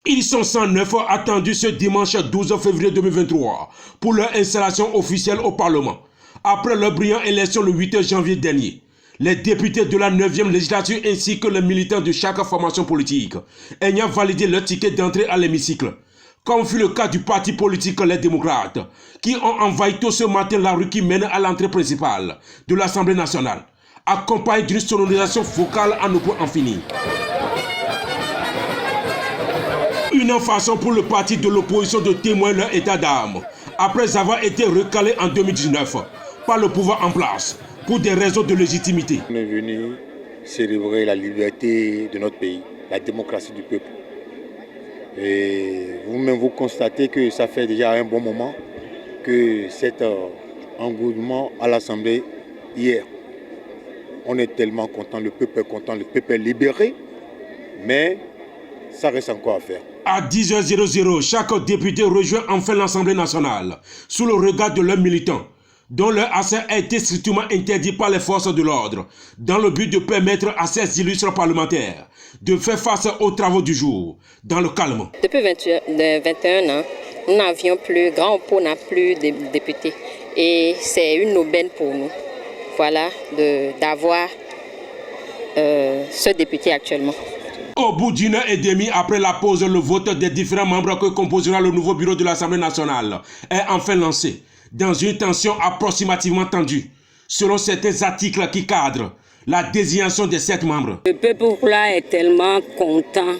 Ils sont 109 attendus ce dimanche 12 février 2023 pour leur installation officielle au Parlement. Après leur brillante élection le 8 janvier dernier, les députés de la 9e législature ainsi que les militants de chaque formation politique ayant validé leur ticket d'entrée à l'hémicycle, comme fut le cas du parti politique Les Démocrates, qui ont envahi tôt ce matin la rue qui mène à l'entrée principale de l'Assemblée nationale, accompagnée d'une sonorisation vocale à ne point en finir. Une façon pour le parti de l'opposition de témoigner leur état d'âme, après avoir été recalé en 2019 par le pouvoir en place, pour des raisons de légitimité. On est venu célébrer la liberté de notre pays, la démocratie du peuple. Et vous-même, vous constatez que ça fait déjà un bon moment que cet engouement à l'Assemblée hier. On est tellement content, le peuple est content, le peuple est libéré, mais ça reste encore à faire. À 10h00, chaque député rejoint enfin l'Assemblée nationale, sous le regard de leurs militants, dont leur accès a été strictement interdit par les forces de l'ordre, dans le but de permettre à ces illustres parlementaires de faire face aux travaux du jour, dans le calme. Depuis 21 ans, nous n'avions plus, Grand Oppo n'a plus de députés. Et c'est une aubaine pour nous, voilà, d'avoir ce député actuellement. Au bout d'une heure et demie après la pause, le vote des différents membres que composera le nouveau bureau de l'Assemblée nationale est enfin lancé, dans une tension approximativement tendue, selon certains articles qui cadrent la désignation des 7 membres. Le peuple là est tellement content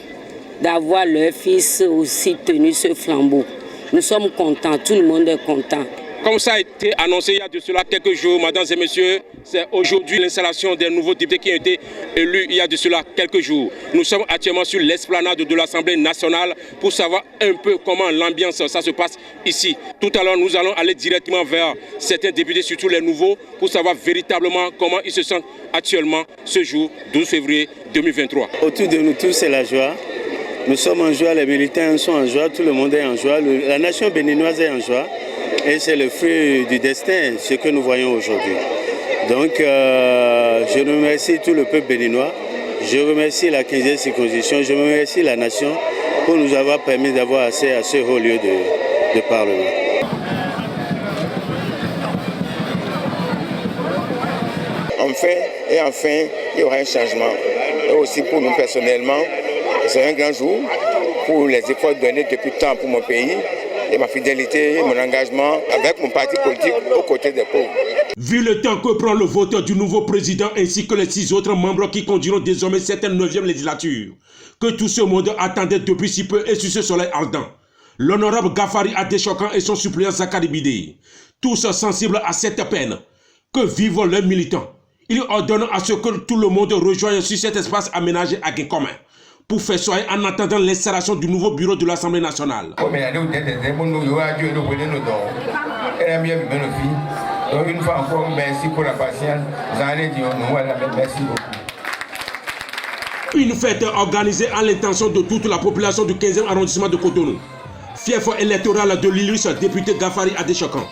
d'avoir leur fils aussi tenu ce flambeau. Nous sommes contents, tout le monde est content. Comme ça a été annoncé il y a de cela quelques jours, mesdames et messieurs, c'est aujourd'hui l'installation des nouveaux députés qui ont été élus il y a de cela quelques jours. Nous sommes actuellement sur l'esplanade de l'Assemblée nationale pour savoir un peu comment l'ambiance ça se passe ici. Tout à l'heure, nous allons aller directement vers certains députés, surtout les nouveaux, pour savoir véritablement comment ils se sentent actuellement ce jour 12 février 2023. Autour de nous tous, c'est la joie. Nous sommes en joie, les militants sont en joie, tout le monde est en joie, la nation béninoise est en joie. Et c'est le fruit du destin, ce que nous voyons aujourd'hui. Donc, je remercie tout le peuple béninois, je remercie la 15e circonscription, je remercie la nation pour nous avoir permis d'avoir accès à ce haut lieu de Parlement. Enfin, il y aura un changement. Et aussi pour nous personnellement, c'est un grand jour pour les efforts donnés depuis tant pour mon pays. Et ma fidélité, mon engagement avec mon parti politique aux côtés des pauvres. Vu le temps que prend le vote du nouveau président ainsi que les 6 autres membres qui conduiront désormais cette 9e législature, que tout ce monde attendait depuis si peu et sur ce soleil ardent, l'honorable Gafari Adéchokan et son suppléant Zakari Bidé, tous sensibles à cette peine que vivent leurs militants, ils ordonnent à ce que tout le monde rejoigne sur cet espace aménagé à gain commun, pour faire soigner en attendant l'installation du nouveau bureau de l'Assemblée nationale. Donc une fois encore, merci pour la patience. Merci beaucoup. Une fête organisée à l'intention de toute la population du 15e arrondissement de Cotonou. Fief électoral de l'illustre député Gafari Adéchokan.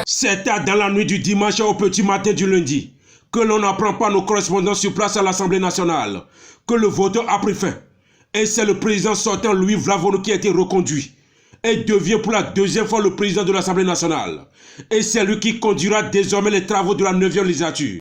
C'est dans la nuit du dimanche au petit matin du lundi que l'on n'apprend pas nos correspondants sur place à l'Assemblée nationale que le vote a pris fin. Et c'est le président sortant Louis Vlavono qui a été reconduit et devient pour la 2e fois le président de l'Assemblée nationale. Et c'est lui qui conduira désormais les travaux de la 9e législature.